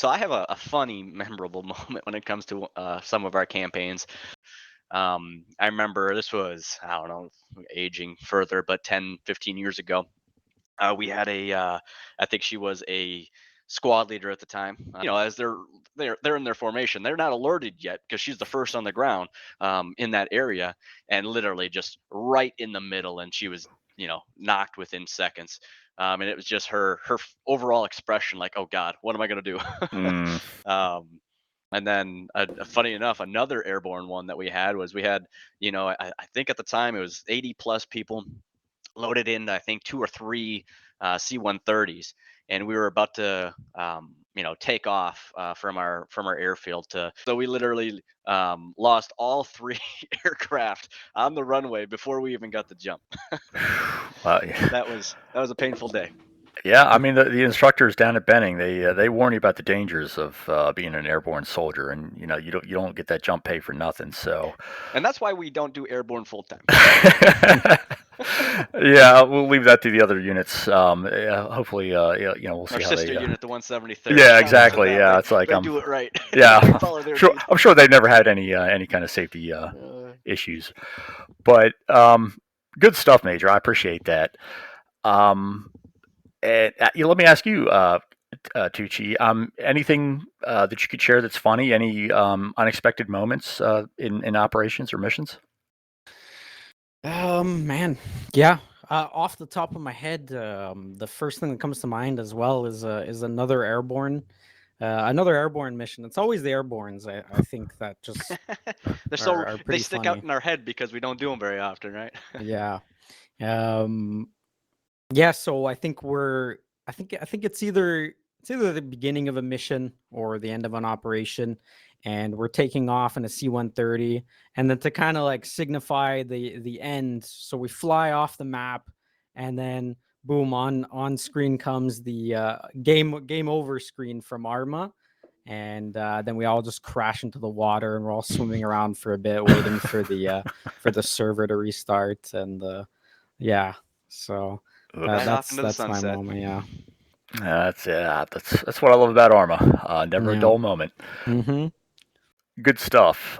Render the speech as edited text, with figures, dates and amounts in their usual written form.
So I have a funny, memorable moment when it comes to some of our campaigns. I remember this was, I don't know, aging further, but 10, 15 years ago. We had I think she was a squad leader at the time. As they're in their formation, they're not alerted yet because she's the first on the ground in that area, and literally just right in the middle, and she was knocked within seconds. And it was just her overall expression, like, oh God, what am I gonna do? Mm. um, and then, funny enough, another airborne one that we had, I think at the time it was 80 plus people loaded in, I think, two or three C-130s, and we were about to, take off from our airfield. So we literally lost all three aircraft on the runway before we even got the jump. Yeah. That was a painful day. Yeah, I mean the instructors down at Benning, they warn you about the dangers of being an airborne soldier, and you don't get that jump pay for nothing. So, And that's why we don't do airborne full time. yeah, we'll leave that to the other units. Yeah, hopefully, yeah, we'll Our see how they. sister unit, the 173rd. Yeah, Shout out to exactly. them. Yeah, They it's like they do it right. yeah, We follow their sure. lead. I'm sure they've never had any kind of safety Uh, issues, but good stuff, Major. I appreciate that. Um, and let me ask you, Tucci, anything that you could share that's funny? Any unexpected moments in operations or missions? Man, yeah. Off the top of my head, the first thing that comes to mind as well is another airborne mission. It's always the airbornes. I think that just are they pretty stick out funny. in our head because we don't do them very often, right? Yeah. Um, yeah. So I think it's either the beginning of a mission or the end of an operation, and we're taking off in a C-130, and then to kind of like signify the end, so we fly off the map, and then boom, on screen comes the game over screen from Arma, and then we all just crash into the water, and we're all swimming around for a bit, waiting for the server to restart, and yeah, so Right off into the that's my sunset. moment, yeah. That's what I love about Arma. Never a Yeah. dull moment. Mm-hmm. Good stuff.